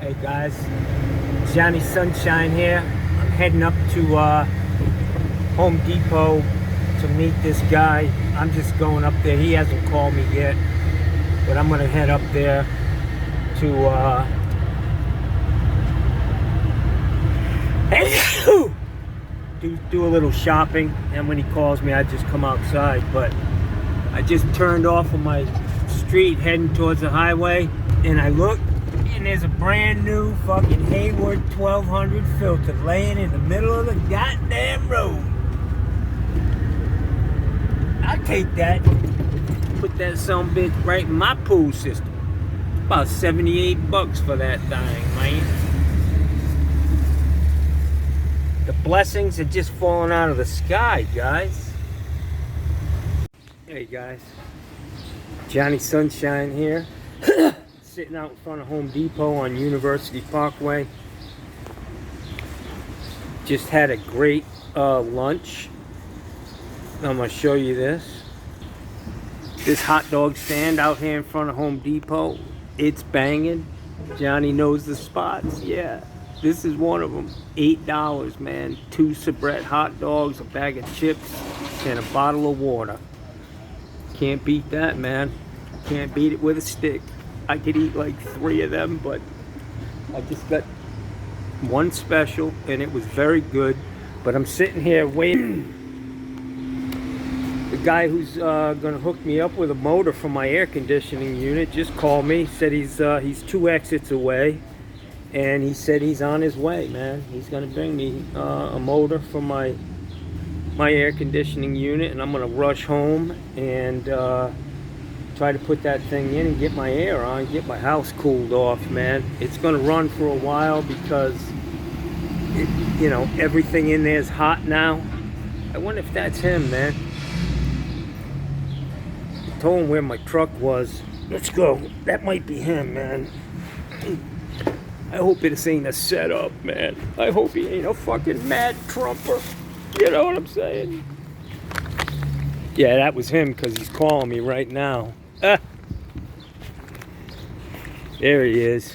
Hey guys, Johnny Sunshine here. I'm heading up to Home Depot to meet this guy. I'm just going up there. He hasn't called me yet, but I'm gonna head up there to do a little shopping, and when he calls me I just come outside. But I just turned off of my street heading towards the highway, and I look, and there's a brand new fucking Hayward 1200 filter laying in the middle of the goddamn road. I'll take that, put that sumbitch right in my pool system. About 78 bucks for that thing, man. The blessings are just falling out of the sky, guys. Hey guys, Johnny Sunshine here. Sitting out in front of Home Depot on University Parkway. Just had a great lunch. I'm gonna show you this. This hot dog stand out here in front of Home Depot. It's banging. Johnny knows the spots. Yeah, this is one of them. $8, man. 2 Sabrett hot dogs, a bag of chips, and a bottle of water. Can't beat that, man. Can't beat it with a stick. I could eat like 3 of them, but I just got one special, and it was very good. But I'm sitting here waiting. The guy who's gonna hook me up with a motor for my air conditioning unit just called me. Said he's 2 exits away, and he said he's on his way, man. He's gonna bring me a motor for my air conditioning unit, and I'm gonna rush home and try to put that thing in and get my air on, get my house cooled off, man. It's gonna run for a while because you know, everything in there is hot now. I wonder if that's him, man. I told him where my truck was. Let's go. That might be him, man. I hope this ain't a setup, man. I hope he ain't a fucking mad Trumper. You know what I'm saying? Yeah, that was him, because he's calling me right now. There he is.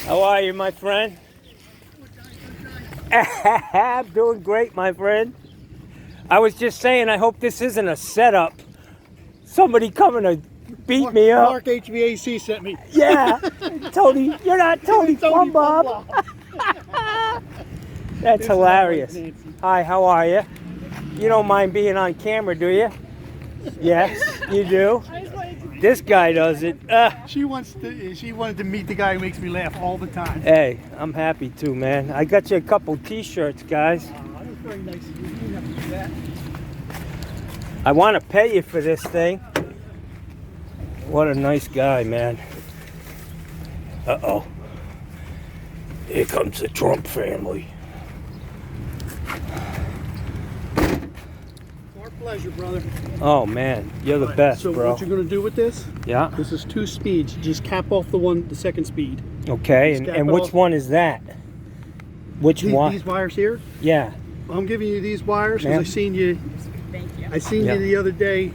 How are you, my friend? I'm doing great, my friend. I was just saying, I hope this isn't a setup. Somebody coming to beat me up. Mark HVAC sent me. Yeah, Tony. You're not Tony Plumbob. That's hilarious. Hi, how are you? You don't mind being on camera, do you? Yes, you do. This guy does it. She wanted to meet the guy who makes me laugh all the time. Hey, I'm happy too, man. I got you a couple t-shirts, guys. That was very nice of you. You didn't have to do that. I want to pay you for this thing. What a nice guy, man. Uh-oh. Here comes the Trump family. Our pleasure, brother. Oh, man. You're the best, so bro. what you're going to do with this? Yeah. This is 2 speeds. You just cap off the second speed. Okay, Just and cap it which off. one is that? Which one? These wires here. Yeah. I'm giving you these wires Ma'am? because I seen you. Thank you. I seen you the other day.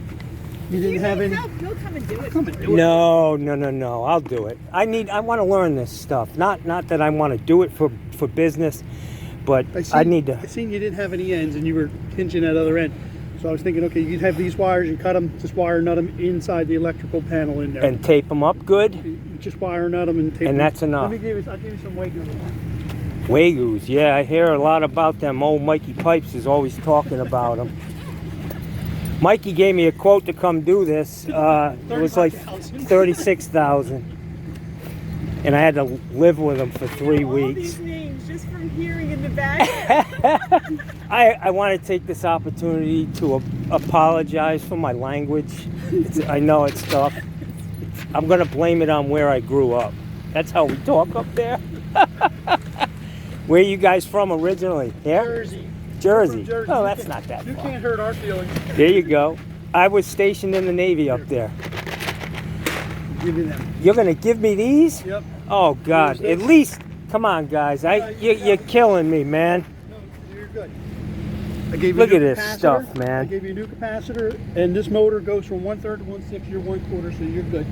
You didn't have any. He'll come and do it. Come and do it. No. I'll do it. I want to learn this stuff. Not that I want to do it for business, but I need to. I seen you didn't have any ends and you were pinching that other end. So I was thinking, okay, you'd have these wires, you cut them, just wire nut them inside the electrical panel in there. And tape them up good. You just wire nut them and tape them. And that's enough. I'll give you some weight on them. Wagoos, yeah, I hear a lot about them. Old Mikey Pipes is always talking about them. Mikey gave me a quote to come do this. It was like $36,000, and I had to live with him for 3 All weeks. these names just from hearing in the back. I want to take this opportunity to apologize for my language. I know it's tough. I'm going to blame it on where I grew up. That's how we talk up there. Where are you guys from originally? Here? Jersey. Jersey. Jersey. Oh, that's not that You far. can't hurt our feelings. There you go. I was stationed in the Navy up there. Give me them. You're going to give me these? Yep. Oh, God. At least, come on, guys. You're killing me, man. No, you're good. I gave you Look a at new this capacitor. stuff, man. I gave you a new capacitor, and this motor goes from 1/3 to 1/6. You're 1/4, so you're good.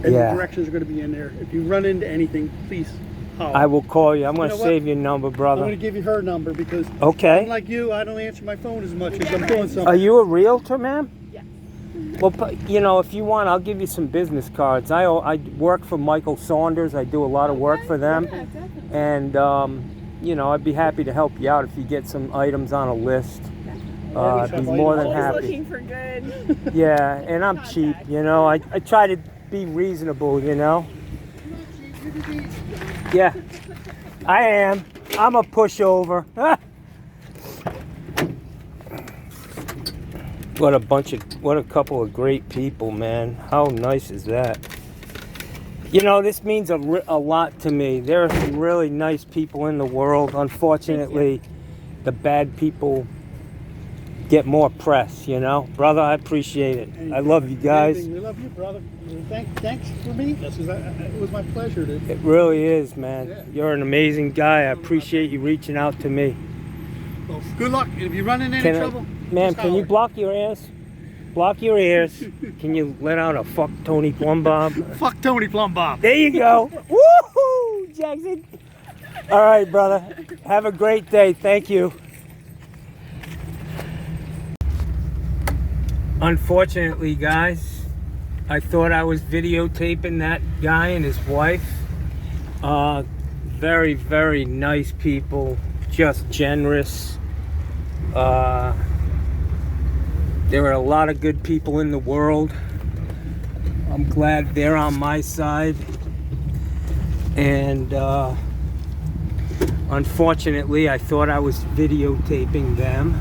and Yeah. the directions are going to be in there. If you run into anything, please holler. I will call you. I'm going to know what? save your number, I'm brother. going to give you her number because, Okay. unlike you, I don't answer my phone as much as I'm doing something. Are you a realtor, ma'am? Yes. Well, you know, if you want, I'll give you some business cards. I work for Michael Saunders. I do a lot of work for them. Yeah, definitely. And, you know, I'd be happy to help you out if you get some items on a list. I'd be more than Always happy. looking for good. Yeah, and I'm cheap, you know. I try to be reasonable, you know. Yeah, I am. I'm a pushover. What a couple of great people, man. How nice is that? You know, this means a lot to me. There are some really nice people in the world. Unfortunately, the bad people get more press, you know? Brother, I appreciate it. I love you guys. We love you, brother. Thanks for meeting us. It was my pleasure to. It really is, man. Yeah. You're an amazing guy. I appreciate you reaching out to me. Well, good luck. If you run into any trouble, Ma'am, just can you holler. block your ears? Block your ears. Can you let out a fuck Tony Plumbob? Fuck Tony Plumbob. There you go. Woohoo, Jackson. All right, brother. Have a great day. Thank you. Unfortunately, guys, I thought I was videotaping that guy and his wife. Very, very nice people. Just generous. There are a lot of good people in the world. I'm glad they're on my side. And unfortunately, I thought I was videotaping them.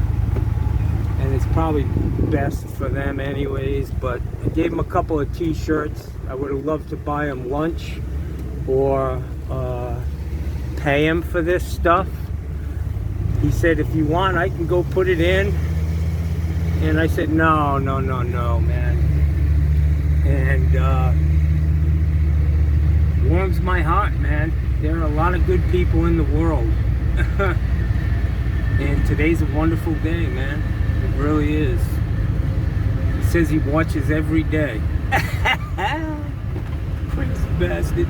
And it's probably best for them anyways. But I gave them a couple of t-shirts. I would have loved to buy them lunch or pay him for this stuff. He said, if you want, I can go put it in. And I said, no, man. And warms my heart, man. There are a lot of good people in the world. And today's a wonderful day, man. It really is. He says he watches every day. Crazy bastard.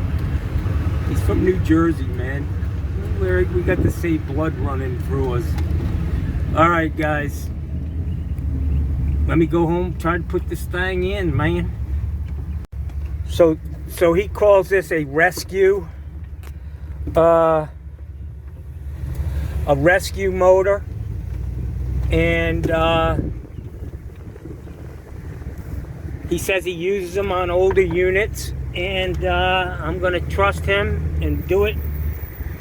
He's from New Jersey, man. We got the same blood running through us. All right, guys. Let me go home, try to put this thing in, man. So he calls this a rescue motor. And he says he uses them on older units. And I'm gonna trust him and do it.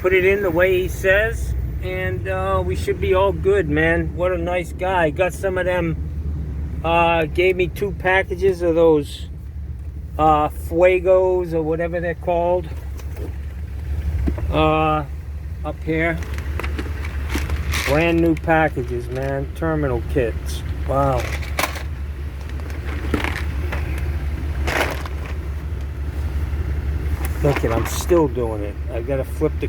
Put it in the way he says. And we should be all good, man. What a nice guy. Got some of them. Gave me 2 packages of those Fuegos or whatever they're called up here. Brand new packages, man. Terminal kits. Wow. Look it, I'm still doing it. I gotta flip the...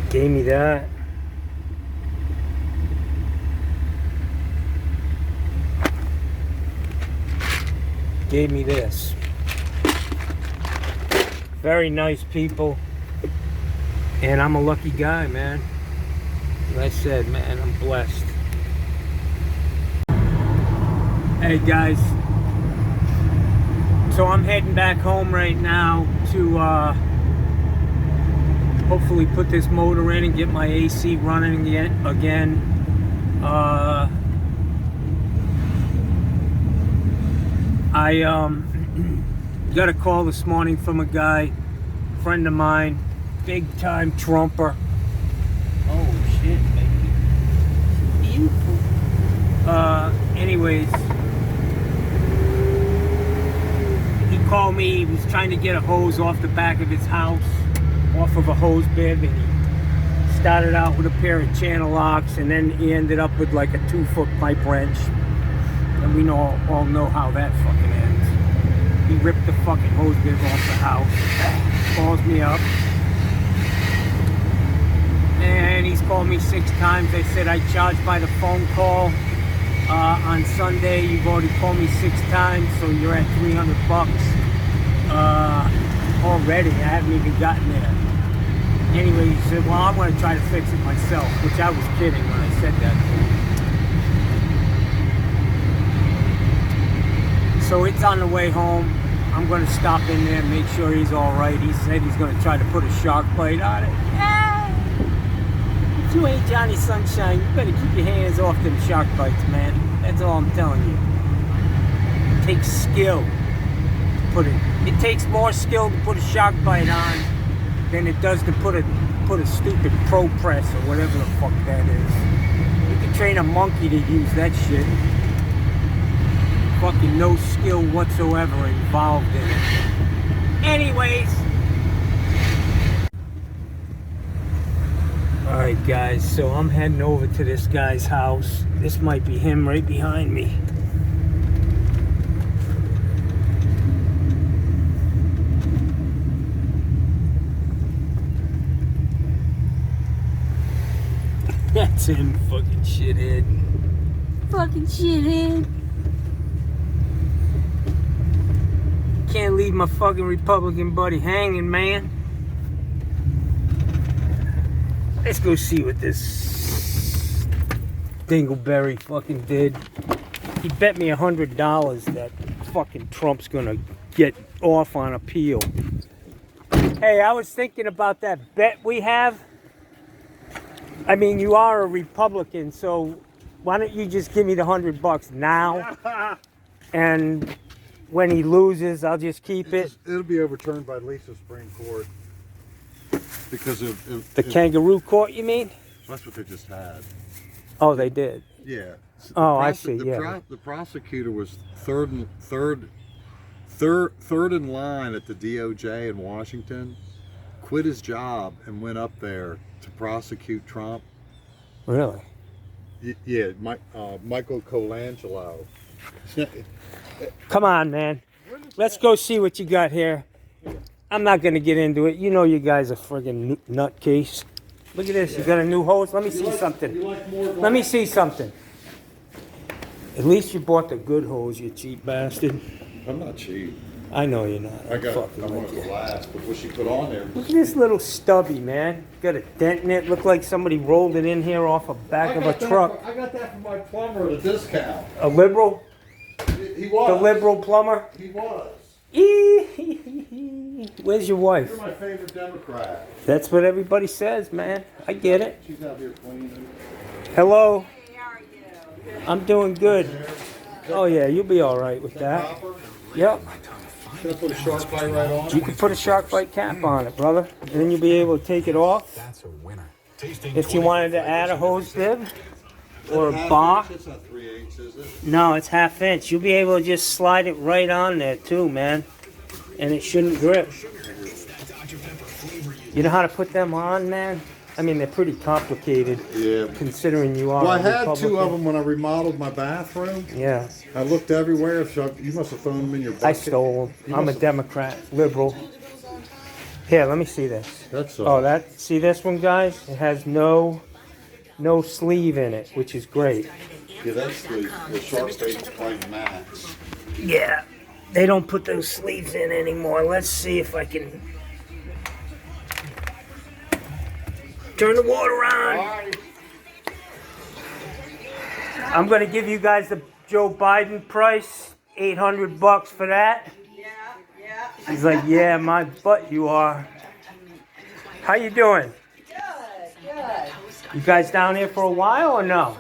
Gave me that. Gave me this. Very nice people. And I'm a lucky guy, man. Like I said, man, I'm blessed. Hey guys. So I'm heading back home right now to hopefully put this motor in and get my AC running again. I got a call this morning from a guy, friend of mine, big time Trumper. Oh shit, baby. Beautiful. Anyways, he called me. He was trying to get a hose off the back of his house, off of a hose bib, and he started out with a pair of channel locks, and then he ended up with like a 2-foot pipe wrench. And we all know how that fucking ends. He ripped the fucking hose bib off the house, calls me up, and he's called me 6 times. They said I charged by the phone call. On Sunday, you've already called me 6 times, so you're at $300 already. I haven't even gotten there. Anyway, he said, well, I'm going to try to fix it myself, which I was kidding when I said that to him. So it's on the way home. I'm going to stop in there and make sure he's all right. He said he's going to try to put a shark bite on it. If you ain't Johnny Sunshine, you better keep your hands off them shark bites, man. That's all I'm telling you. It takes skill to put it. It takes more skill to put a shark bite on than it does to put a stupid pro press or whatever the fuck that is. You can train a monkey to use that shit. Fucking no skill whatsoever involved in it. Anyways. Alright guys, so I'm heading over to this guy's house. This might be him right behind me. That's him, fucking shithead. Fucking shithead. Can't leave my fucking Republican buddy hanging, man. Let's go see what this dingleberry fucking did. He bet me $100 that fucking Trump's gonna get off on appeal. Hey, I was thinking about that bet we have. I mean, you are a Republican, so why don't you just give me the $100 now? And when he loses, I'll just keep it. It'll be overturned by at least the Supreme Court. Because of the kangaroo court, you mean? That's what they just had. Oh, they did. Yeah. Oh, I see. Yeah. The prosecutor was third in line at the DOJ in Washington. Quit his job and went up there to prosecute Trump. Really? Yeah, Michael Colangelo. Come on, man. Let's go see what you got here. I'm not going to get into it. You know you guys are friggin' nutcase. Look at this. You got a new hose? Let me see something. Let me see something. At least you bought the good hose, you cheap bastard. I'm not cheap. I know you're not. I want it to last, but what she put on there. Look at this little stubby, man. Got a dent in it. Looked like somebody rolled it in here off the back of a truck. I got that from my plumber at a discount. A liberal? He was. The liberal plumber? He was. Where's your wife? You're my favorite Democrat. That's what everybody says, man. I get it. She's out here cleaning. Hello. Hey, how are you? I'm doing good. Oh yeah, you'll be all right with that. Yep. Can I put a shark bite right on it? You can put a shark bite cap on it, brother. And then you'll be able to take it off. That's a winner. If you wanted to add a hose bib or a bar. It's not 3/8, is it? No, it's 1/2 inch. You'll be able to just slide it right on there too, man. And it shouldn't grip. You know how to put them on, man? I mean, they're pretty complicated. Yeah. Considering you are. Well, I a had Republican. 2 of them when I remodeled my bathroom. Yeah. I looked everywhere. So you must have thrown them in your bucket. I stole them. You I'm a must have- Democrat, liberal. Here, let me see this. That's Oh, that. See this one, guys? It has no sleeve in it, which is great. Yeah, that's the shark bait Sprite Max. Yeah, they don't put those sleeves in anymore. Let's see if I can turn the water on. I'm gonna give you guys the Joe Biden price, $800 for that. Yeah. He's like, yeah, my butt you are. How you doing? Good. You guys down here for a while or no?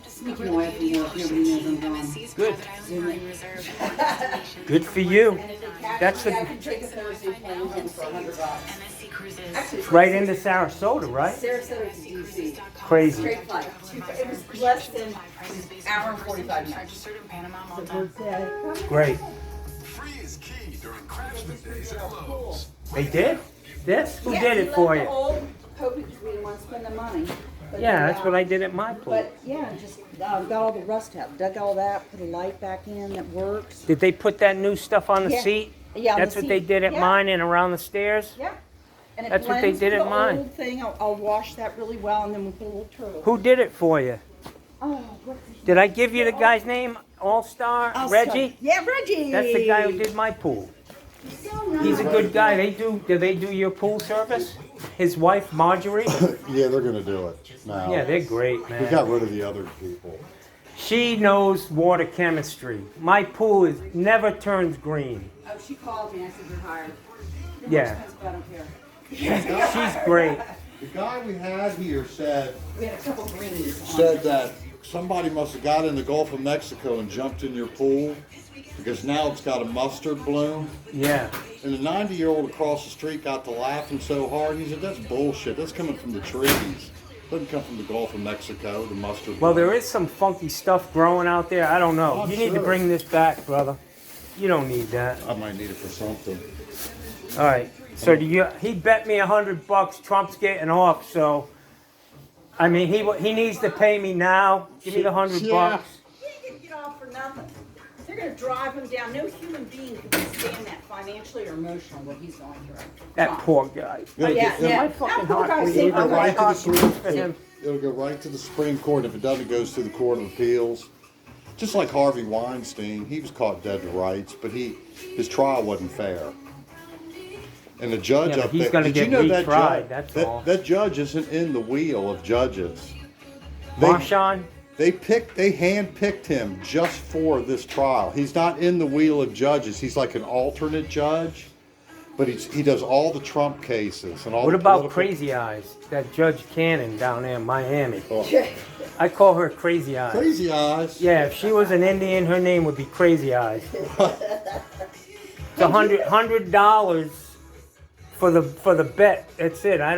Sneaking away from work, nobody knows I'm gone. Good. Good for you. That's I the can take a Thursday plane home for $100. Actually, right into Sarasota, right? Sarasota to DC. Crazy. Straight flight. It was less than an hour and 45 minutes. Great. Free is key during Craftsman Days at Lowe's. They did? This? Who Yeah, did we it left for the you? old COVID because we didn't want to spend the money. But Yeah, they, that's what I did at my place. But yeah, just got all the rust out, dug all that, put a light back in that works. Did they put that new stuff on the Yeah. seat? Yeah, on That's the what they seat. did at Yeah. mine and around the stairs? Yeah. And it That's what they blends did with at the mine. old thing. I'll wash that really well, and then we'll put a little turtle. Who did it for you? Oh, what's his Did I give you the guy's name? All-Star? name? Reggie? Yeah, Reggie. That's the guy who did my pool. So nice. He's a good guy. Do they do your pool service? His wife, Marjorie? Yeah, they're gonna do it now. Yeah, they're great, We man. got rid of the other people. She knows water chemistry. My pool never turns green. Oh, she called me. I said, you're hired. You're Yeah. more expensive, I don't care. She's great. The guy we had here said We had a couple greenies. said that somebody must have got in the Gulf of Mexico and jumped in your pool because now it's got a mustard bloom. Yeah. And the 90-year-old across the street got to laughing so hard. He said, "That's bullshit. That's coming from the trees. Doesn't come from the Gulf of Mexico. The mustard." Well, bloom." there is some funky stuff growing out there. I don't know. I'm You need to sure. bring this back, brother. You don't need that. I might need it for something. All right. So he bet me $100. Trump's getting off. So, I mean, he needs to pay me now. Give me the $100. Yeah. He didn't get off for nothing. They're going to drive him down. No human being can withstand that financially or emotionally what he's going through. That Trump. poor guy. Yeah, yeah. My fucking That poor heart guy's bleeds. saving My my right to the heart Supreme bleeds for him. It'll go right to the Supreme Court. If it doesn't, it goes to the Court of Appeals. Just like Harvey Weinstein, he was caught dead to rights, but his trial wasn't fair. And the judge Yeah, but up he's there, gonna did you get know that retried, judge? that's that, all. that judge isn't in the wheel of judges. Marshawn? They handpicked him just for this trial. He's not in the wheel of judges. He's like an alternate judge, but he does all the Trump cases and all. What the about political- Crazy Eyes? That Judge Cannon down there in Miami. Oh, I call her Crazy Eyes. Crazy Eyes. Yeah, if she was an Indian, her name would be Crazy Eyes. It's $100 for the bet. That's it. I'm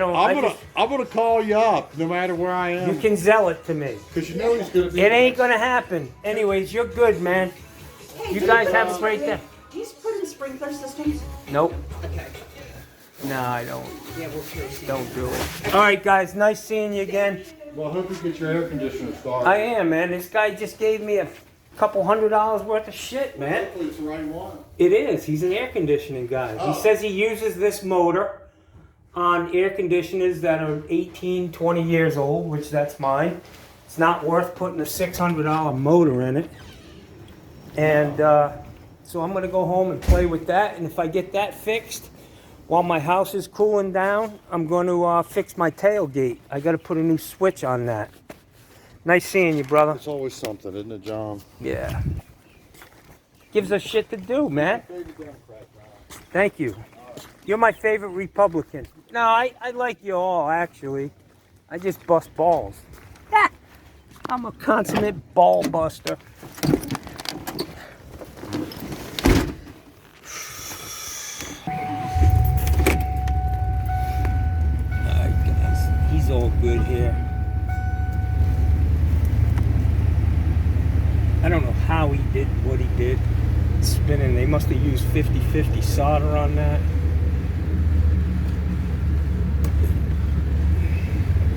gonna call you up no matter where I You am can sell it to me. because you know he's gonna be. It ain't gonna happen. Anyways, you're good, man. Hey, You do guys put have in- a great day. Do you put in sprinkler systems? Nope. Okay. No, I don't. Yeah, we'll choose. Don't do it. All right, guys. Nice seeing you again. Well, I hope you get your air conditioner started. I am, man. This guy just gave me a couple $100 worth of shit, man. Hopefully it's the right one. It is. He's an air conditioning guy. Oh. He says he uses this motor on air conditioners that are 18, 20 years old, which that's mine. It's not worth putting a $600 motor in it. And so I'm going to go home and play with that. And if I get that fixed, while my house is cooling down, I'm going to fix my tailgate. I got to put a new switch on that. Nice seeing you, brother. It's always something, isn't it, John? Yeah. Gives us shit to do, man. Thank you. You're my favorite Republican. No, I like you all, actually. I just bust balls. Ah, I'm a consummate ball buster. Alright, guys. He's all good here. I don't know how he did what he did. Spinning, they must have used 50-50 solder on that.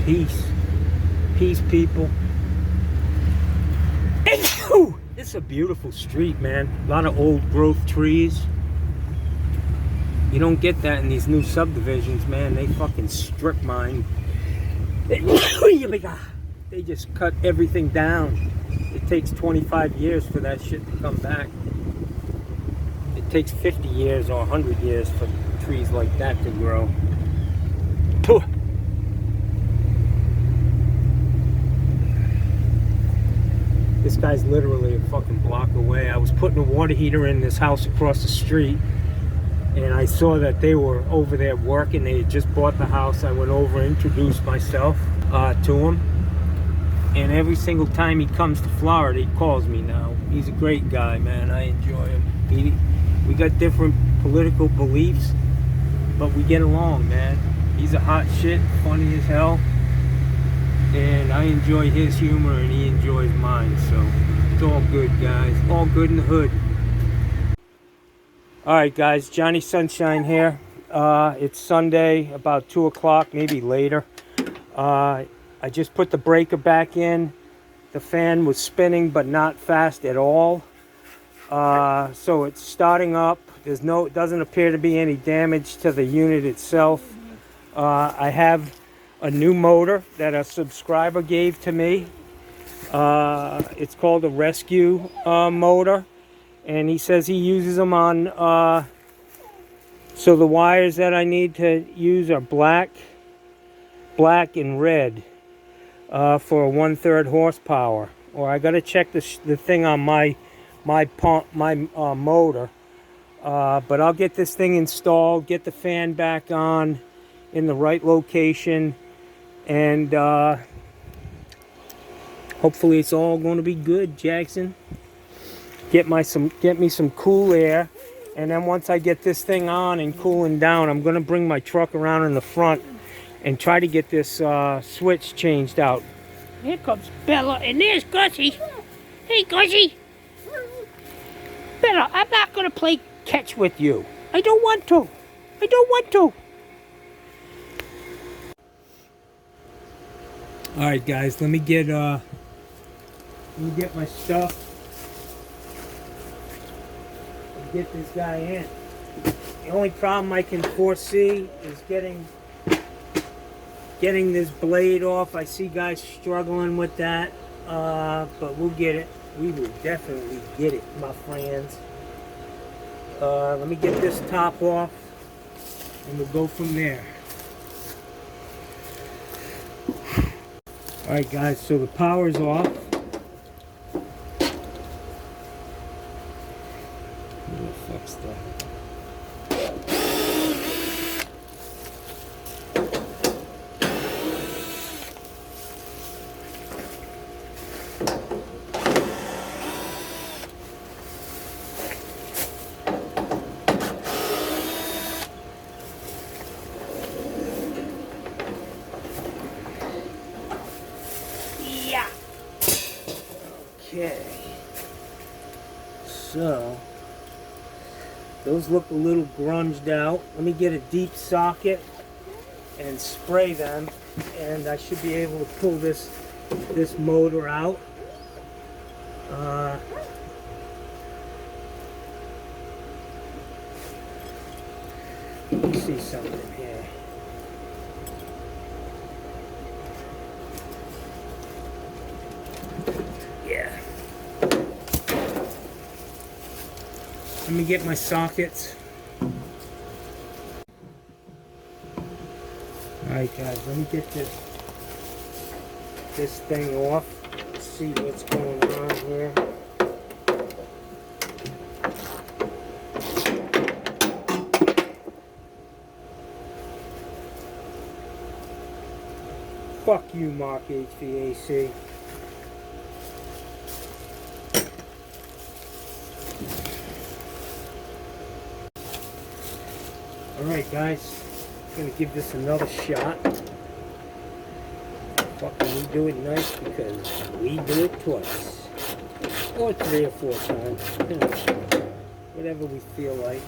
Peace. Peace, people. This is a beautiful street, man. A lot of old growth trees. You don't get that in these new subdivisions, man. They fucking strip mine. They just cut everything down. It takes 25 years for that shit to come back. It takes 50 years or 100 years for trees like that to grow. Puh. This guy's literally a fucking block away. I was putting a water heater in this house across the street, and I saw that they were over there working. They had just bought the house. I went over, introduced myself to him. And every single time he comes to Florida, he calls me now. He's a great guy, man. I enjoy him. We got different political beliefs, but we get along, man. He's a hot shit, funny as hell. And I enjoy his humor, and he enjoys mine. So it's all good, guys. All good in the hood. All right, guys. Johnny Sunshine here. It's Sunday, about 2 o'clock, maybe later. I just put the breaker back in. The fan was spinning, but not fast at all. So it's starting up. It doesn't appear to be any damage to the unit itself. I have a new motor that a subscriber gave to me. It's called a rescue motor, and he says he uses them on. So the wires that I need to use are black and red for 1/3 horsepower. Or I gotta check the thing on my motor. But I'll get this thing installed, get the fan back on in the right location, and hopefully it's all going to be good, Jackson. Get me some cool air, and then once I get this thing on and cooling down, I'm going to bring my truck around in the front and try to get this switch changed out. Here comes Bella, and there's Gussie. Hey, Gussie. Bella, I'm not going to play catch with you. I don't want to. I don't want to. All right, guys. Let me get my stuff. Get this guy in. The only problem I can foresee is getting this blade off. I see guys struggling with that, but we'll get it. We will definitely get it, my friends. Let me get this top off, and we'll go from there. All right, guys. So the power's off. Okay, so those look a little grunged out. Let me get a deep socket and spray them, and I should be able to pull this motor out. Let me see something here. Yeah. Let me get my sockets. Alright guys, let me get this thing off. Let's see what's going on here. Fuck you, Mark HVAC. Alright guys, I'm gonna give this another shot. Fucking we do it nice because we do it twice. Or 3 or 4 times. You know, whatever we feel like.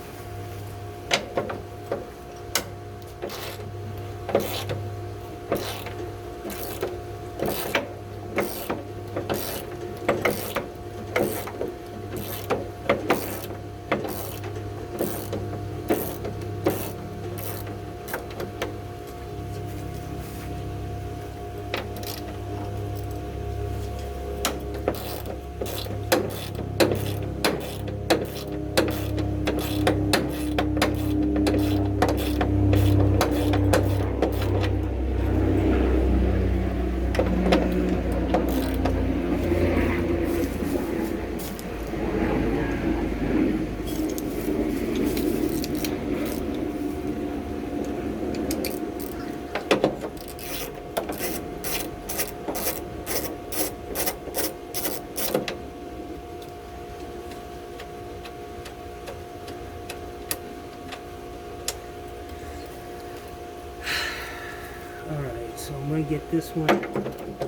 So I'm going to get this one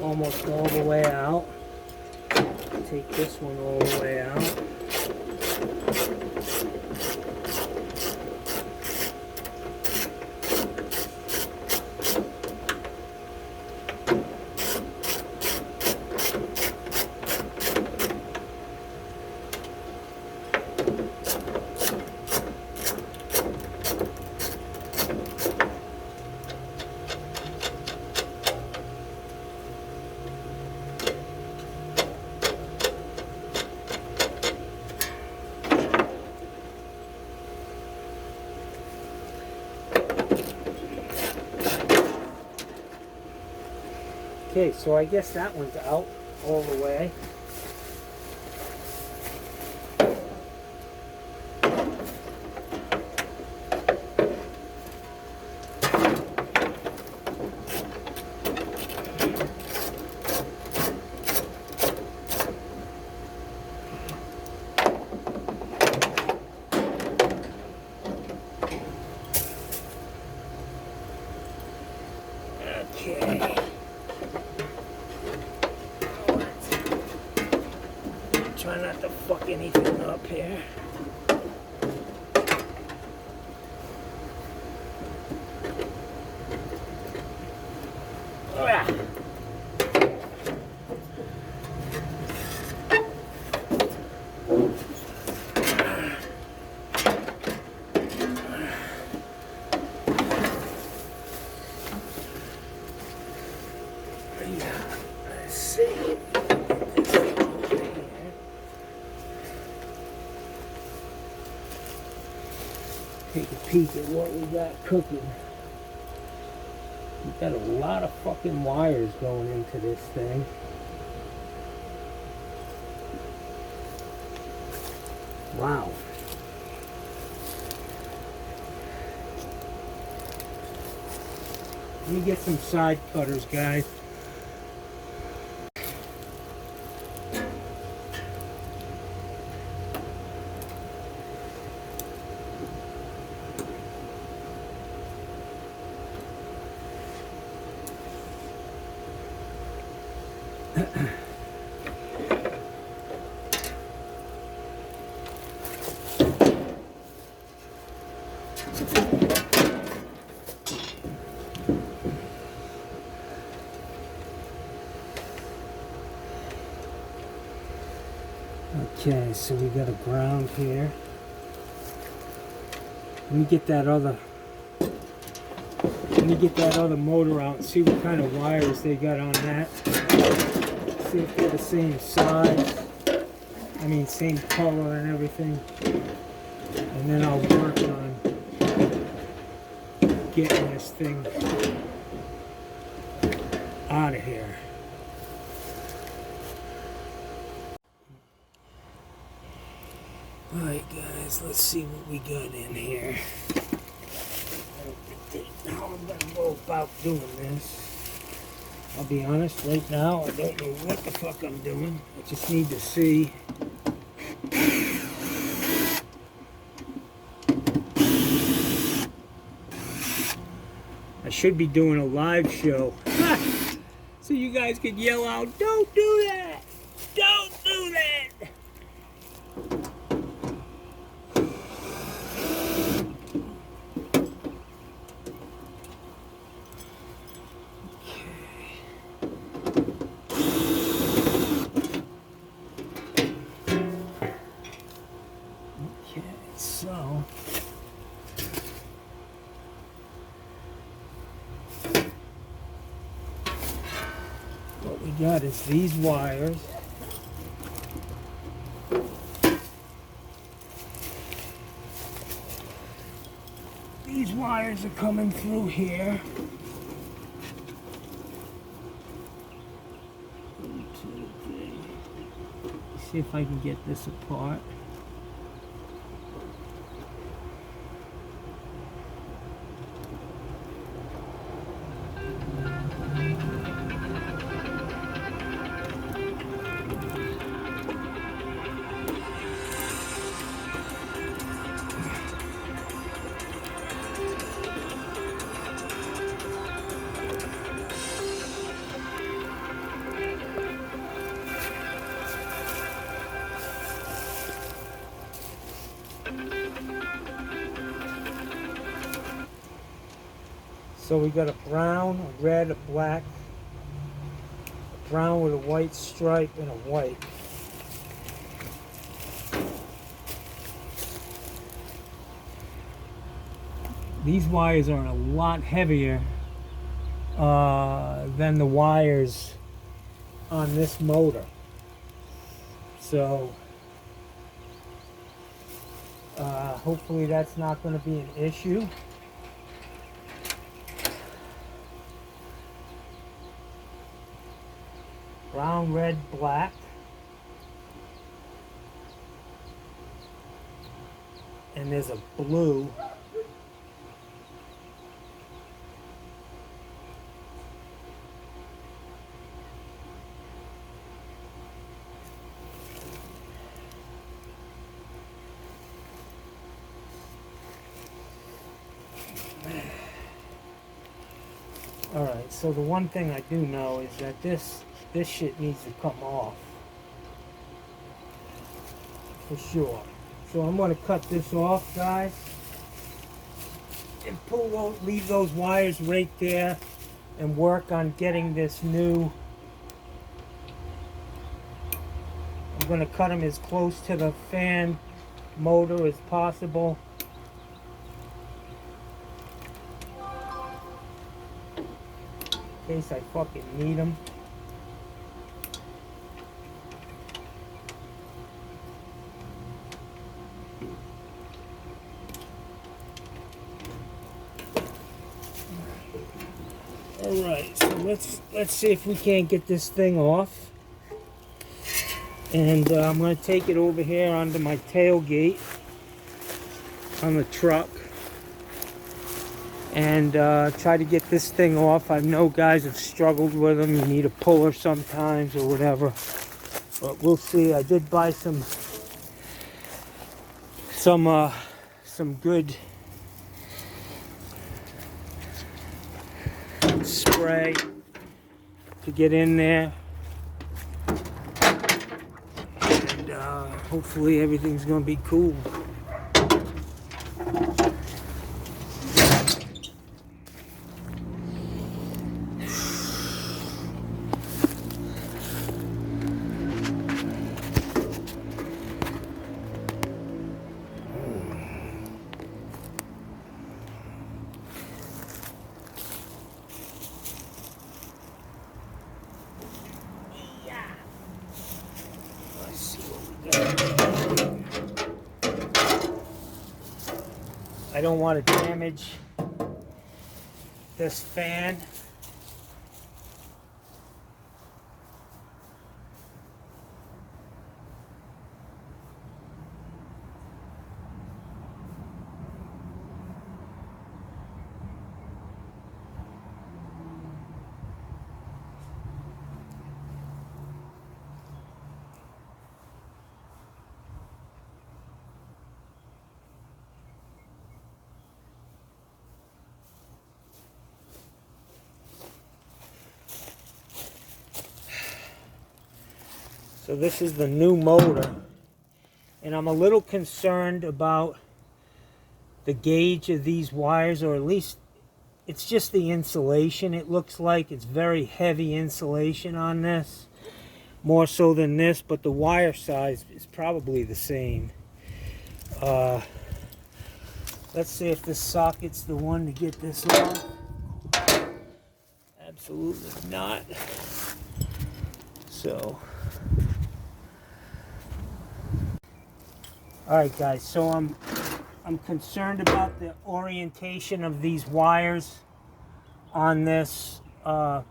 almost all the way out. Take this one all the way out. Okay, so I guess that one's out all the way. Okay. Try not to fuck anything up here. Ah. Let's see. Take a peek at what we got cooking. We got a lot of fucking wires going into this thing. Wow. Let me get some side cutters, guys. Okay, so we got a ground here. Let me get that other motor out and see what kind of wires they got on that. See if they're the same size. I mean, same color and everything. And then I'll work on getting this thing out of here. Alright guys, let's see what we got in here. How I'm gonna go about doing this. I'll be honest, right now I don't know what the fuck I'm doing. I just need to see. I should be doing a live show. So you guys could yell out, "Don't do that! Don't do that!" So, what we got is these wires. These wires are coming through here. 1, 2, 3. See if I can get this apart. So we got a brown, a red, a black, a brown with a white stripe, and a white. These wires are a lot heavier than the wires on this motor. So hopefully that's not going to be an issue. brown, red, black. And there's a blue. Alright, so the one thing I do know is that this shit needs to come off. For sure. So I'm going to cut this off, guys. And leave those wires right there and work on getting this new. I'm going to cut them as close to the fan motor as possible. In case I fucking need them. Alright, so let's see if we can't get this thing off. And I'm going to take it over here onto my tailgate on the truck. And try to get this thing off. I know guys have struggled with them. You need a puller sometimes or whatever. But we'll see. I did buy some good spray to get in there. And hopefully everything's going to be cool. I don't want to damage this fan. So this is the new motor, and I'm a little concerned about the gauge of these wires, or at least it's just the insulation. It looks like it's very heavy insulation on this, more so than this, but the wire size is probably the same. Let's see if this socket's the one to get this off. Absolutely not. So alright guys, so I'm concerned about the orientation of these wires on this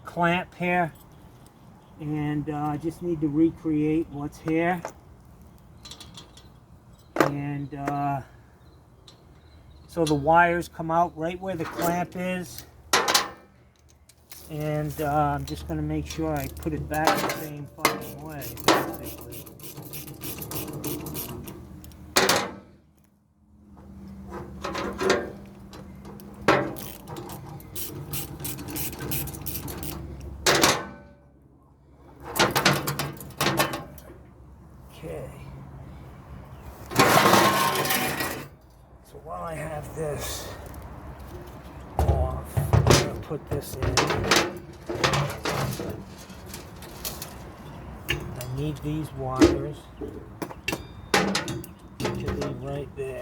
clamp here, and I just need to recreate what's here. And so the wires come out right where the clamp is, and I'm just going to make sure I put it back the same fucking way, basically. Okay. So while I have this off, I'm going to put this in. I need these wires. Should be right there.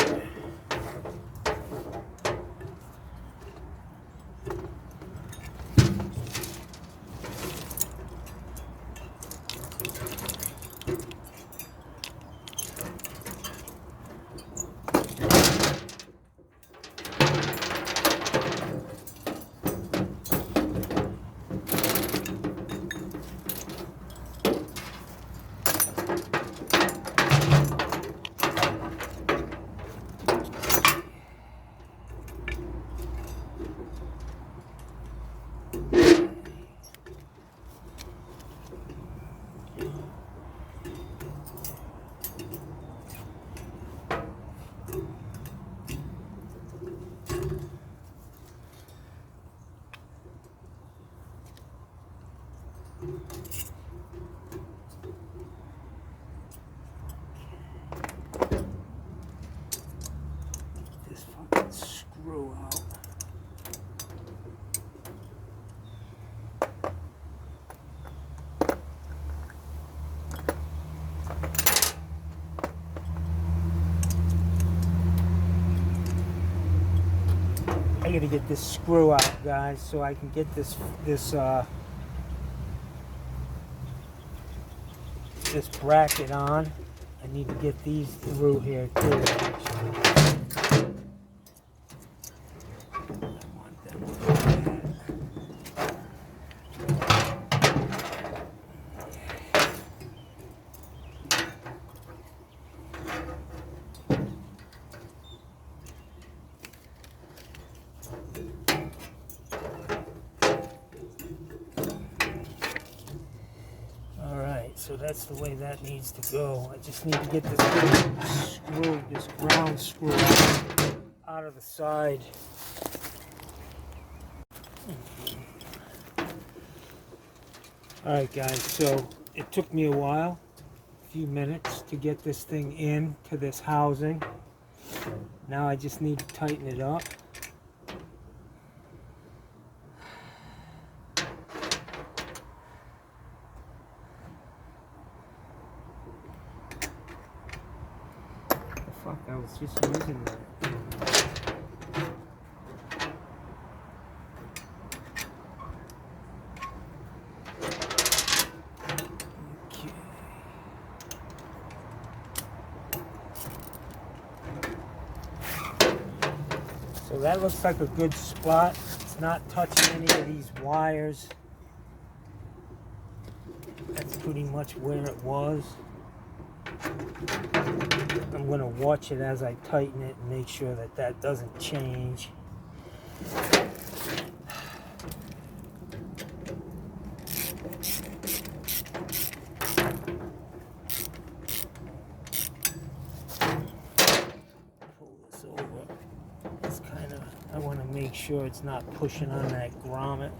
gotta get this screw out, guys, so I can get this bracket on. I need to get these through here too. I want them. So that's the way that needs to go. I just need to get this little screw, this ground screw out of the side. Alright guys, so it took me a while, a few minutes to get this thing in to this housing. Now I just need to tighten it up. Fuck, I was just using that. Okay. So that looks like a good spot. It's not touching any of these wires. That's pretty much where it was. I'm going to watch it as I tighten it and make sure that that doesn't change. Pull this over. It's kind of, I want to make sure it's not pushing on that grommet.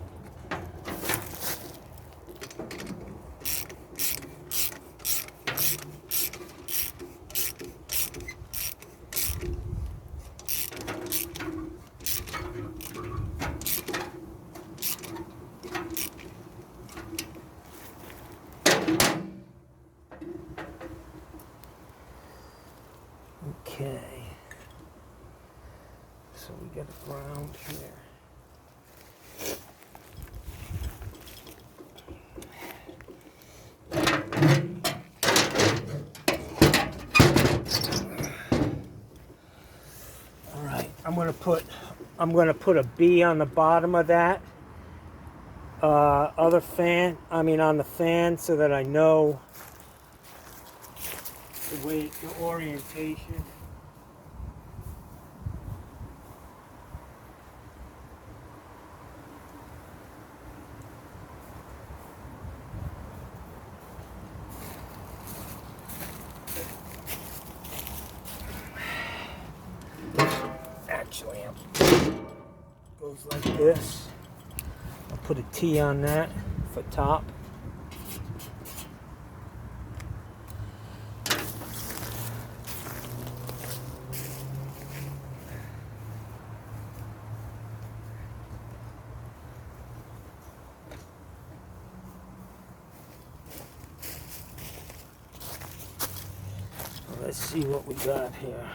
Okay, so we got a ground here. All right, I'm gonna put a B on the bottom of that other fan. I mean on the fan, so that I know the orientation. Actually, goes like this. I'll put a T on that for top. Let's see what we got here.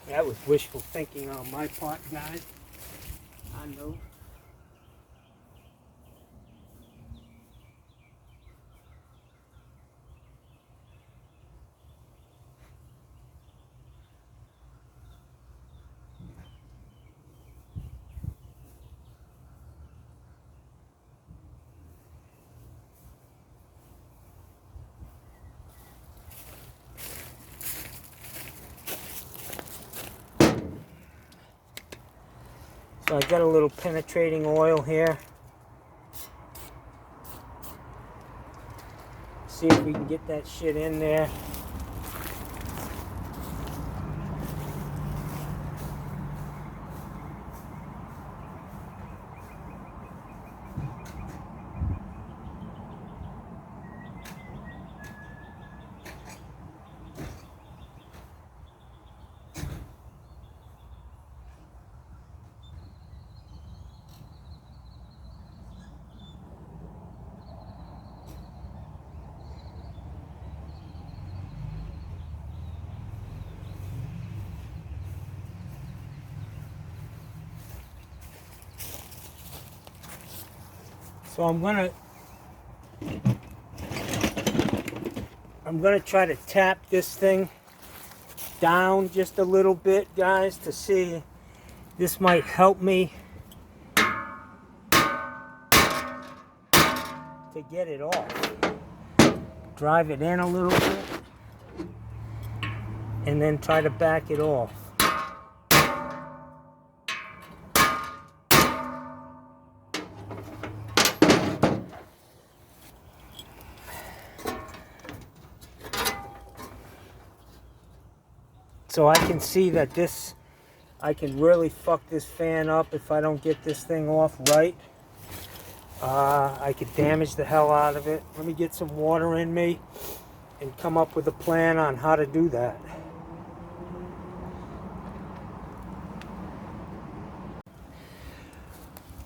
That was wishful thinking on my part, guys. I know. So I got a little penetrating oil here. See if we can get that shit in there. So I'm gonna try to tap this thing down just a little bit, guys, to see. This might help me to get it off. Drive it in a little bit and then try to back it off. So I can see that I can really fuck this fan up if I don't get this thing off right. I could damage the hell out of it. Let me get some water in me and come up with a plan on how to do that.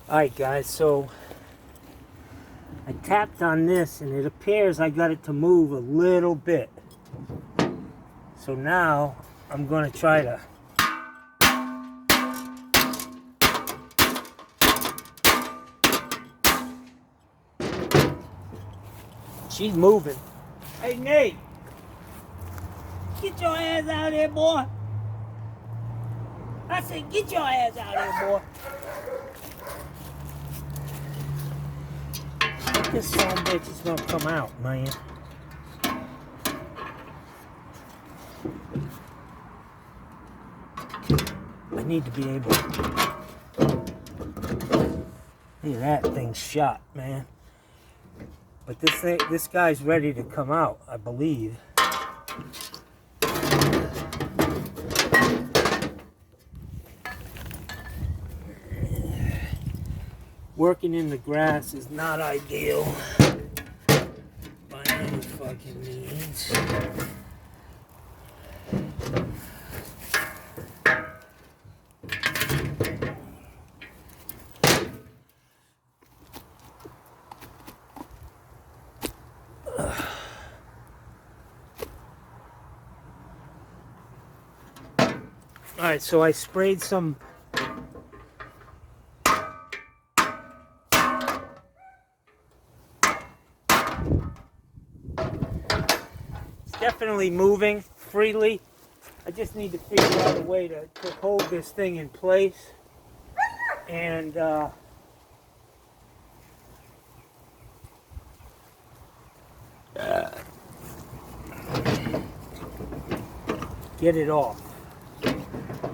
Alright guys, so I tapped on this and it appears I got it to move a little bit. So now I'm going to try to she's moving. Hey Nate, get your ass out here, boy. I said, get your ass out here, boy. This son of a bitch is gonna come out, man. I need to be able to... Look at that thing shot, man. But this guy's ready to come out, I believe. Working in the grass is not ideal by any fucking means. Alright, so I sprayed some definitely moving freely. I just need to figure out a way to hold this thing in place and get it off.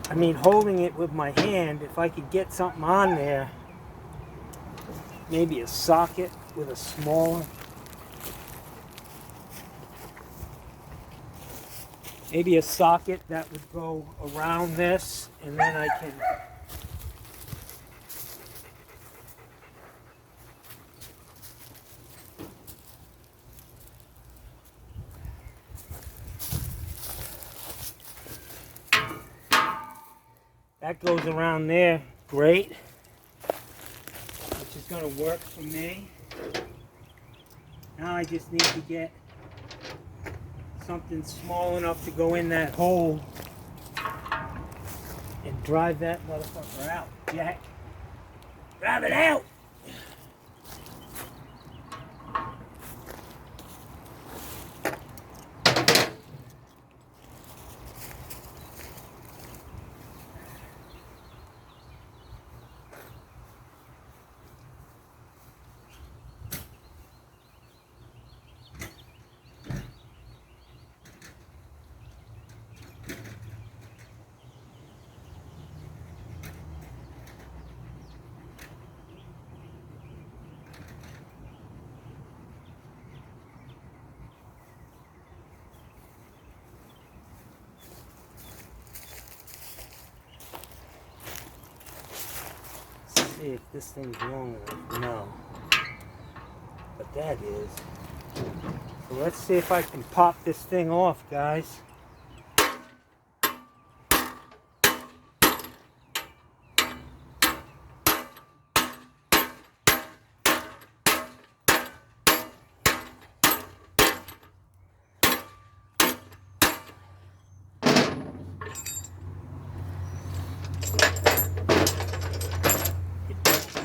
I mean, holding it with my hand, if I could get something on there, maybe a socket with a smaller. Maybe a socket that would go around this, and then I can that goes around there, great, which is going to work for me. Now I just need to get something small enough to go in that hole and drive that motherfucker out, Jack. Drive it out! See if this thing's long enough. No. But that is. So let's see if I can pop this thing off, guys.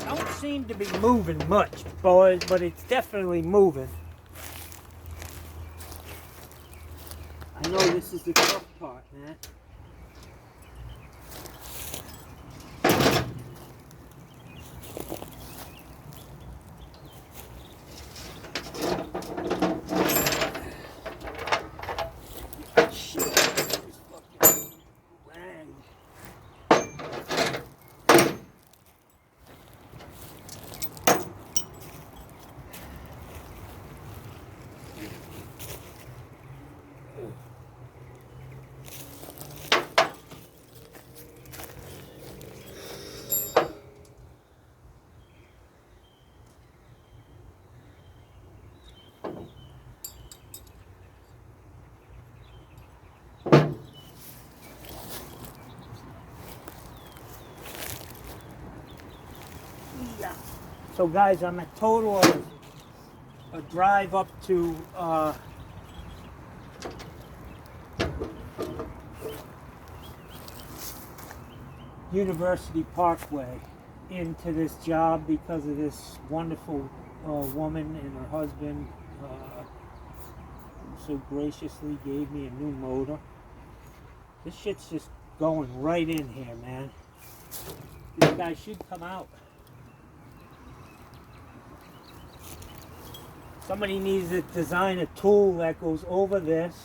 Don't seem to be moving much, boys, but it's definitely moving. I know this is the tough part, man. So guys, I'm a total of a drive up to University Parkway into this job because of this wonderful woman and her husband who so graciously gave me a new motor. This shit's just going right in here, man. This guy should come out. Somebody needs to design a tool that goes over this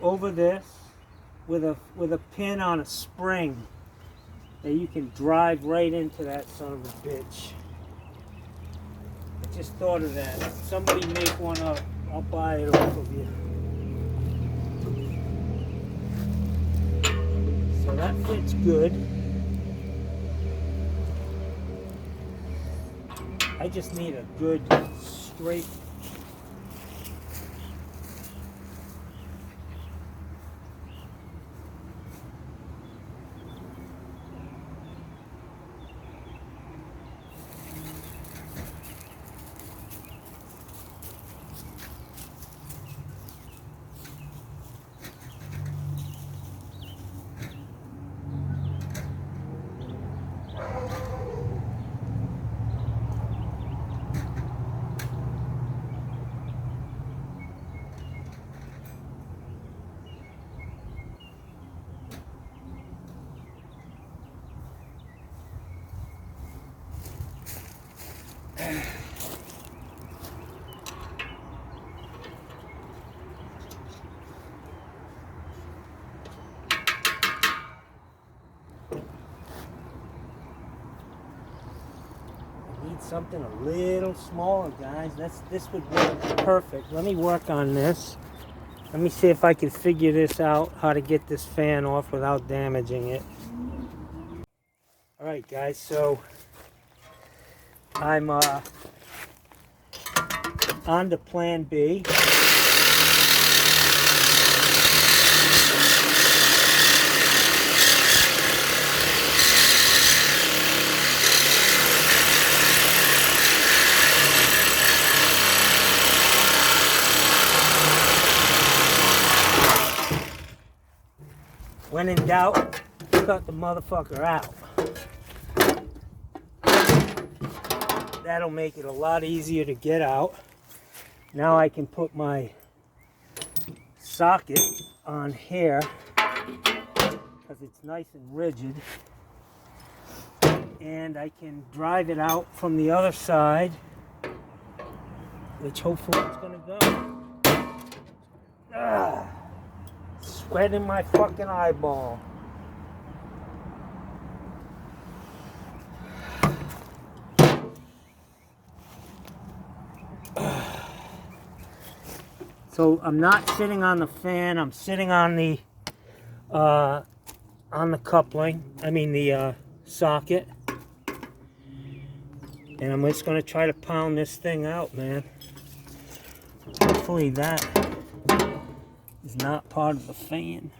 with a pin on a spring that you can drive right into that son of a bitch. I just thought of that. Somebody make one up. I'll buy it off of you. So that fits good. I just need a good straight. Something a little smaller, guys. This would work perfect. Let me work on this. Let me see if I can figure this out, how to get this fan off without damaging it. Alright guys, so I'm on to plan B. When in doubt, cut the motherfucker out. That'll make it a lot easier to get out. Now I can put my socket on here because it's nice and rigid. And I can drive it out from the other side, which hopefully it's gonna go. Ah. Sweat in my fucking eyeball. So I'm not sitting on the fan, I'm sitting on the coupling, I mean the socket. And I'm just gonna try to pound this thing out, man. Hopefully that is not part of the fan.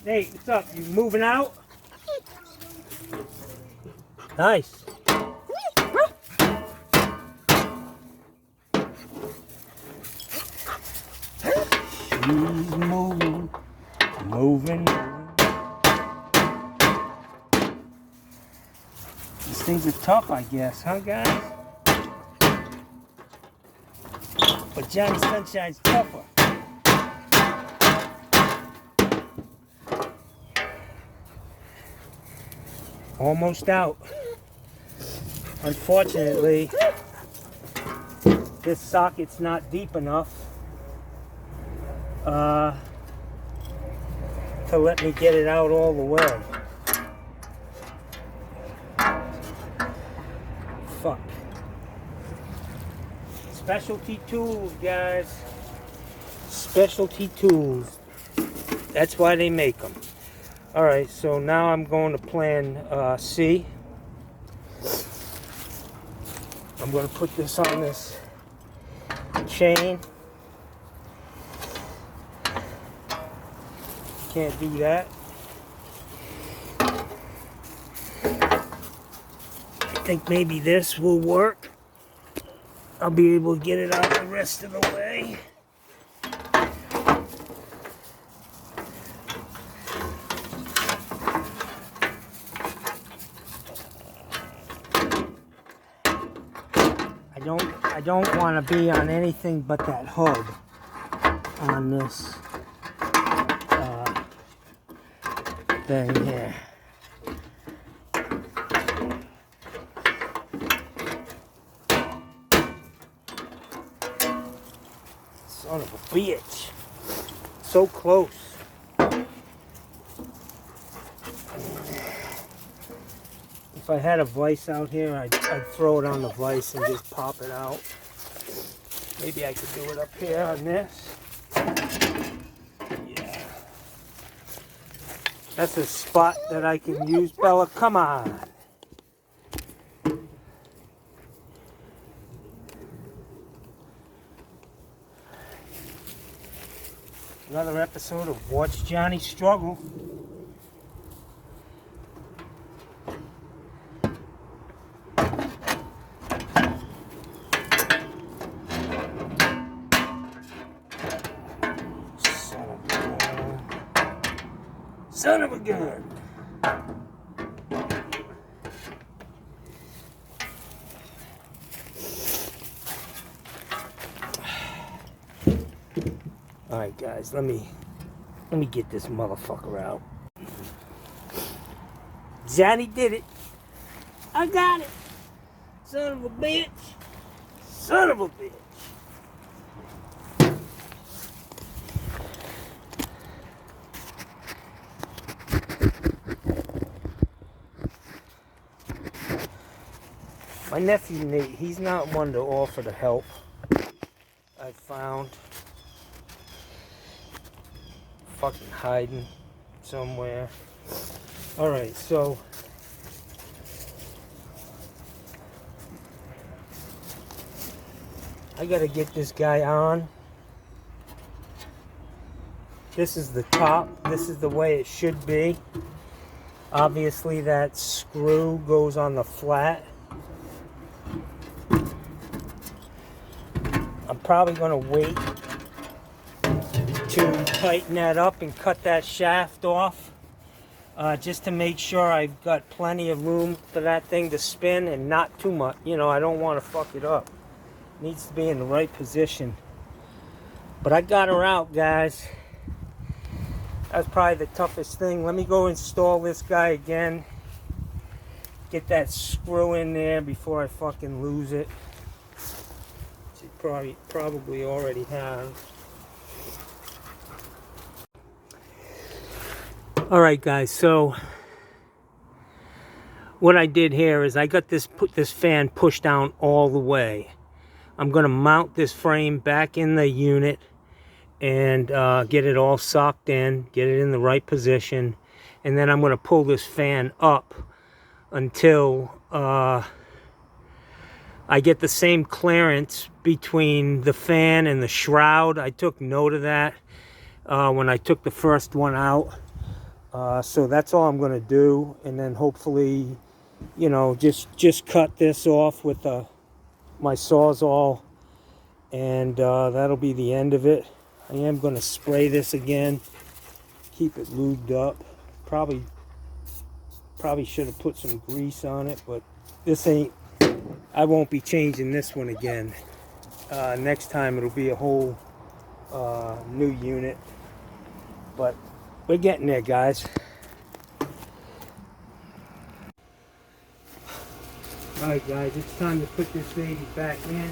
Hey, what's up? You moving out? Nice. He's moving, moving. These things are tough, I guess, huh, guys? But Johnny Sunshine's tougher. Almost out. Unfortunately, this socket's not deep enough to let me get it out all the way. Fuck. Specialty tools, guys. Specialty tools. That's why they make them. Alright, so now I'm going to plan C. I'm going to put this on this chain. Can't do that. I think maybe this will work. I'll be able to get it out the rest of the way. I don't want to be on anything but that hub on this thing here. Son of a bitch. So close. If I had a vise out here, I'd throw it on the vise and just pop it out. Maybe I could do it up here on this. Yeah. That's a spot that I can use. Bella, come on. Another episode of Watch Johnny Struggle. Son of a gun. All right, guys, let me get this motherfucker out. Johnny did it. I got it. Son of a bitch. Son of a bitch. My nephew Nate, he's not one to offer the help, I've found. Fucking hiding somewhere. Alright, so I gotta get this guy on. This is the top. This is the way it should be. Obviously that screw goes on the flat. I'm probably going to wait to tighten that up and cut that shaft off just to make sure I've got plenty of room for that thing to spin and not too much. You know, I don't want to fuck it up. It needs to be in the right position. But I got her out, guys. That's probably the toughest thing. Let me go install this guy again. Get that screw in there before I fucking lose it. Probably already have. Alright guys, so what I did here is I got this fan pushed down all the way. I'm going to mount this frame back in the unit and get it all socked in, get it in the right position, and then I'm going to pull this fan up until I get the same clearance between the fan and the shroud. I took note of that when I took the first one out. So that's all I'm going to do, and then hopefully, you know, just cut this off with my Sawzall, and that'll be the end of it. I am going to spray this again. Keep it lubed up. Probably should have put some grease on it, but this ain't, I won't be changing this one again. Next time it'll be a whole new unit, but we're getting there, guys. Alright guys, it's time to put this baby back in.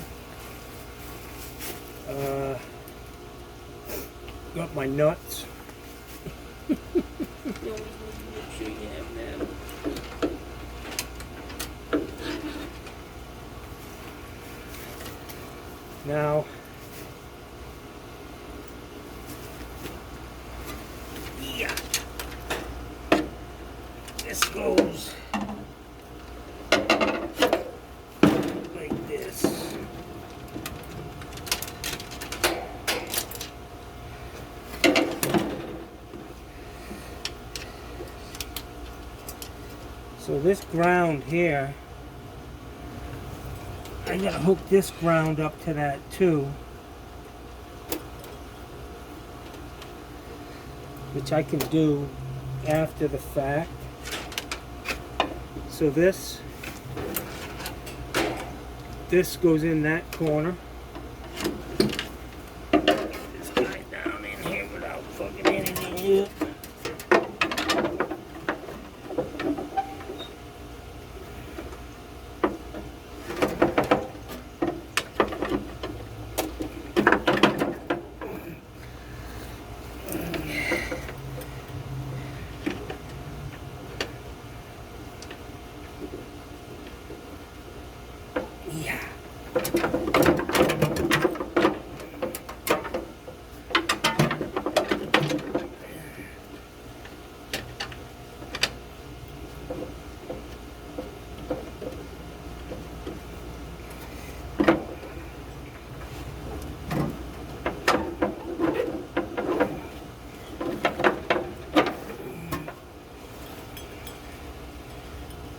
Got my nuts. Now, yeah, this goes like this. So this ground here, I gotta hook this ground up to that too, which I can do after the fact. So this goes in that corner. This guy down in here without fucking anything here.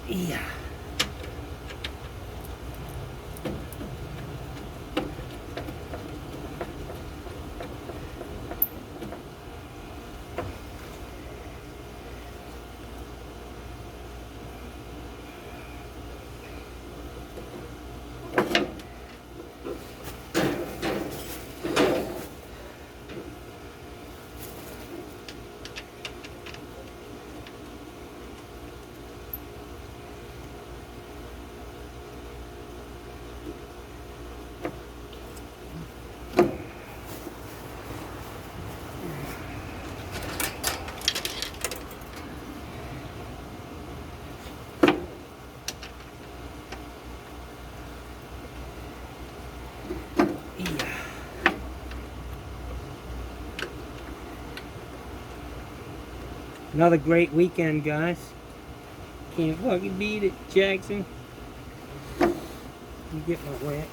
Yeah. Another great weekend, guys. Can't fucking beat it, Jackson. Let me get my wrench.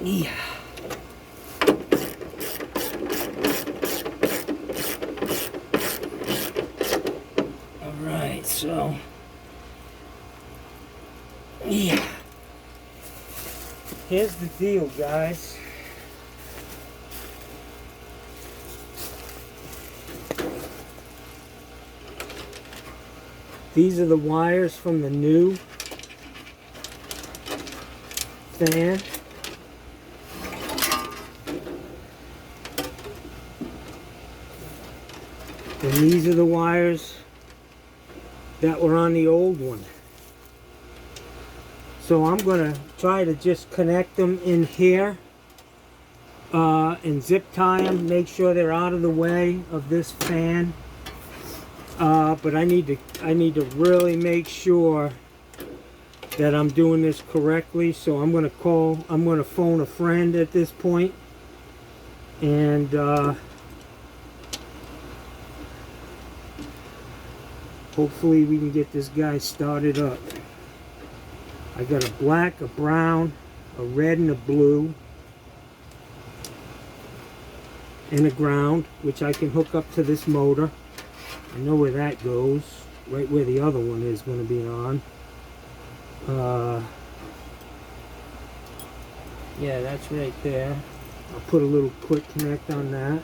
Yeah. All right, so yeah. Here's the deal, guys. These are the wires from the new fan. And these are the wires that were on the old one. So I'm going to try to just connect them in here and zip tie them, make sure they're out of the way of this fan. But I need to really make sure that I'm doing this correctly. So I'm going to phone a friend at this point And hopefully we can get this guy started up. I got a black, a brown, a red, and a blue, and a ground, which I can hook up to this motor. I know where that goes, right where the other one is going to be on. Yeah, that's right there. I'll put a little quick connect on that.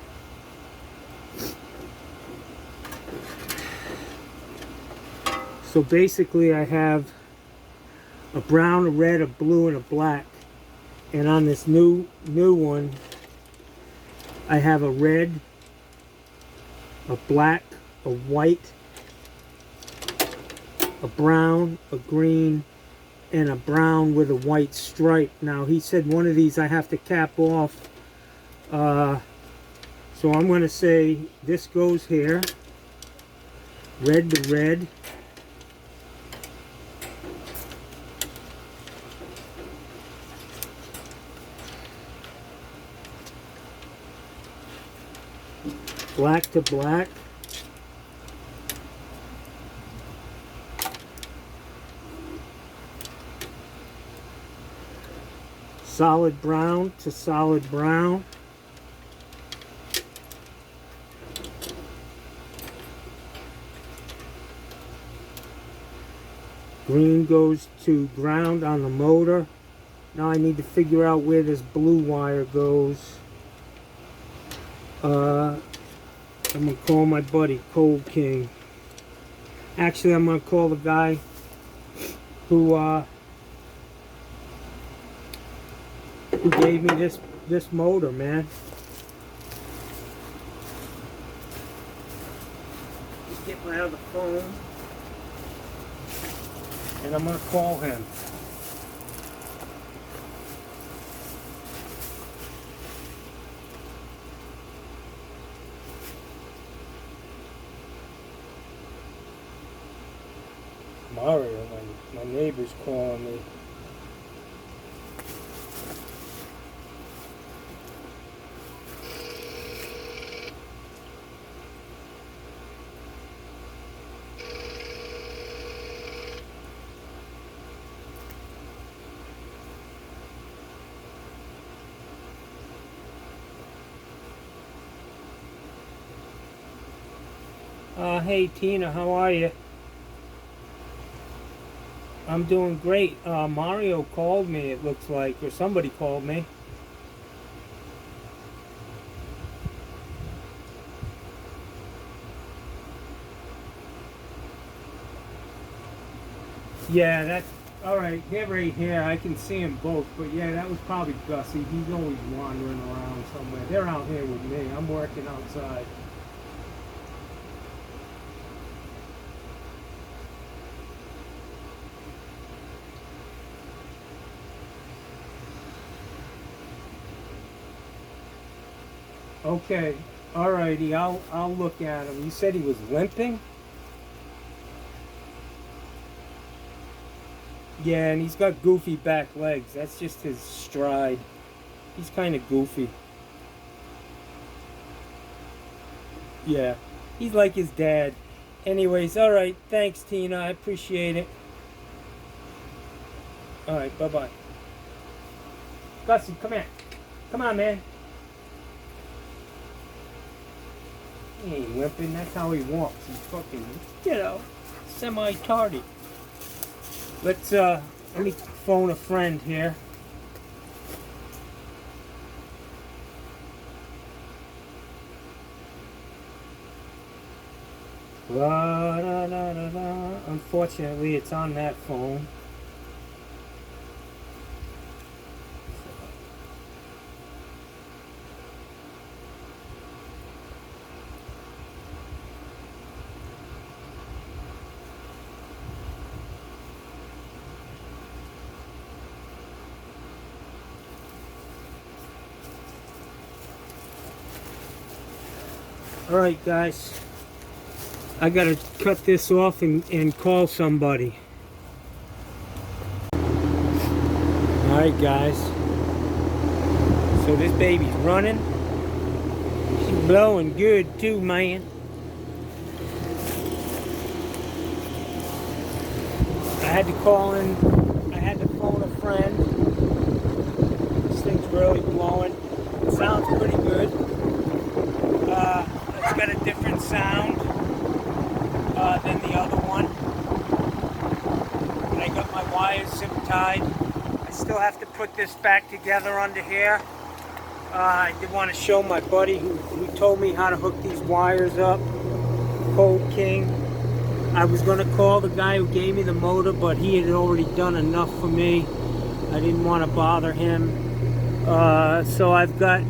So basically I have a brown, a red, a blue, and a black. And on this new one, I have a red, a black, a white, a brown, a green, and a brown with a white stripe. Now he said one of these I have to cap off. So I'm going to say this goes here. Red to red. Black to black. Solid brown to solid brown. Green goes to ground on the motor. Now I need to figure out where this blue wire goes. I'm gonna call my buddy Cold King. Actually, I'm gonna call the guy who gave me this motor, man. Get my other phone, and I'm gonna call him. Mario, my neighbor's calling me. Hey Tina, how are you? I'm doing great. Mario called me, it looks like, or somebody called me. Yeah, that's alright. They're right here. I can see them both. But yeah, that was probably Gussie. He's always wandering around somewhere. They're out here with me. I'm working outside. Okay, alrighty, I'll look at him. You said he was limping? Yeah, and he's got goofy back legs. That's just his stride. He's kind of goofy. Yeah, he's like his dad. Anyways, alright, thanks Tina, I appreciate it. Alright, bye-bye. Gussie, come here. Come on, man. He ain't limping, that's how he walks. He's fucking, semi-tardy. Let me phone a friend here. La, la, la, la, la. Unfortunately, it's on that phone. Alright guys, I gotta cut this off and call somebody. Alright guys, so this baby's running. Blowing good too, man. I had to phone a friend. This thing's really blowing. It sounds pretty good. It's got a different sound than the other one. But I got my wires zip tied. I still have to put this back together under here. I did want to show my buddy who told me how to hook these wires up, Cold King. I was going to call the guy who gave me the motor, but he had already done enough for me. I didn't want to bother him. So I've got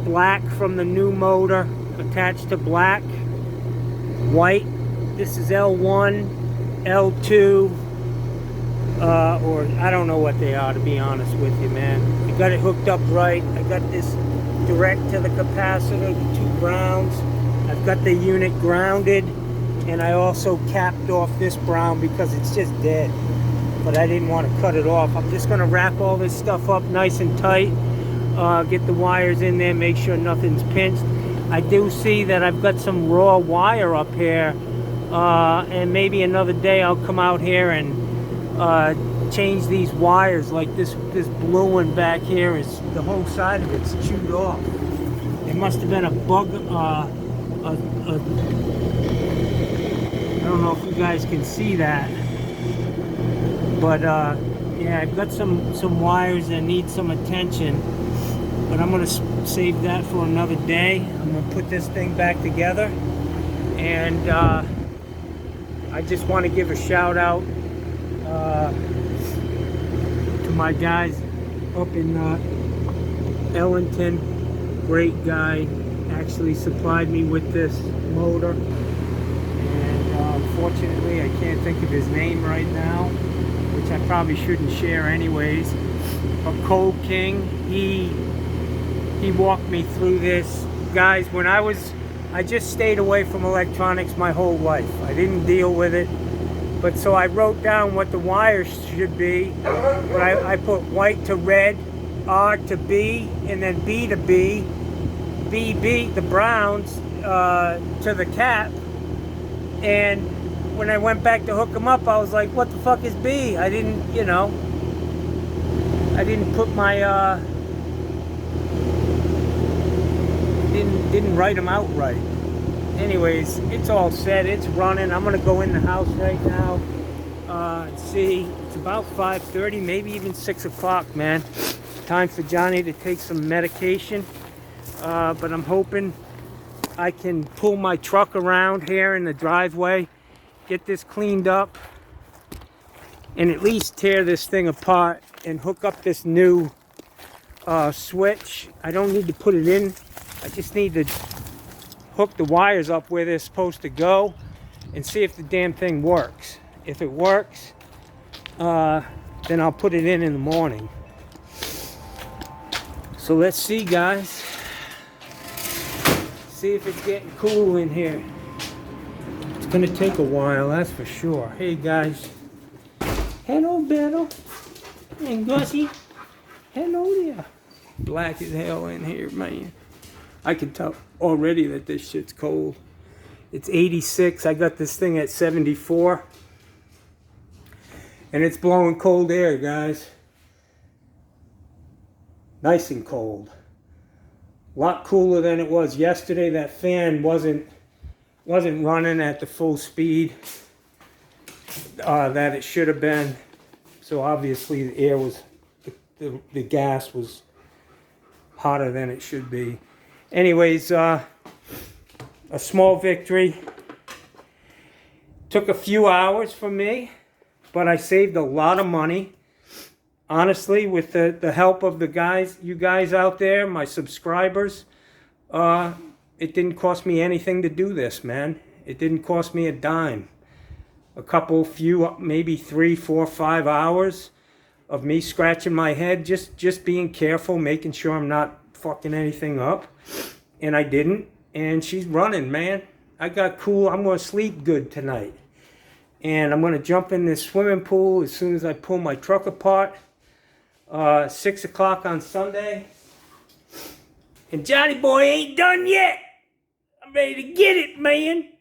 black from the new motor attached to black, white. This is L1, L2, or I don't know what they are, to be honest with you, man. I got it hooked up right. I got this direct to the capacitor, the 2 grounds. I've got the unit grounded, and I also capped off this brown because it's just dead. But I didn't want to cut it off. I'm just going to wrap all this stuff up nice and tight, get the wires in there, make sure nothing's pinched. I do see that I've got some raw wire up here, and maybe another day I'll come out here and change these wires. Like this blue one back here is, the whole side of it's chewed off. It must have been a bug, I don't know if you guys can see that, but yeah, I've got some wires that need some attention, but I'm going to save that for another day. I'm going to put this thing back together, and I just want to give a shout out to my guys up in Ellington. Great guy, actually supplied me with this motor, and unfortunately I can't think of his name right now, which I probably shouldn't share anyways. But Cold King, he walked me through this. Guys, when I just stayed away from electronics my whole life. I didn't deal with it. But so I wrote down what the wires should be. But I put white to red, R to B, and then B to B, BB, the browns, to the cap. And when I went back to hook them up, I was like, what the fuck is B? I didn't, you know, I didn't put my, didn't write them out right. Anyways, it's all set, it's running. I'm gonna go in the house right now, see, it's about 5:30, maybe even 6 o'clock, man. Time for Johnny to take some medication, but I'm hoping I can pull my truck around here in the driveway, get this cleaned up, and at least tear this thing apart and hook up this new switch. I don't need to put it in, I just need to hook the wires up where they're supposed to go and see if the damn thing works. If it works, then I'll put it in the morning. So let's see, guys. See if it's getting cool in here. It's gonna take a while, that's for sure. Hey guys. Hello, Beto. And Gussie. Hello there. Black as hell in here, man. I can tell already that this shit's cold. It's 86. I got this thing at 74. And it's blowing cold air, guys. Nice and cold. A lot cooler than it was yesterday. That fan wasn't running at the full speed that it should have been. So obviously the air was, the gas was hotter than it should be. Anyways, a small victory. Took a few hours for me, but I saved a lot of money. Honestly, with the help of the guys, you guys out there, my subscribers, it didn't cost me anything to do this, man. It didn't cost me a dime. A couple, few, maybe 3, 4, 5 hours of me scratching my head, just being careful, making sure I'm not fucking anything up. And I didn't. And she's running, man. I got cool. I'm going to sleep good tonight. And I'm going to jump in this swimming pool as soon as I pull my truck apart. 6 o'clock on Sunday. And Johnny boy ain't done yet. ready to get it, man.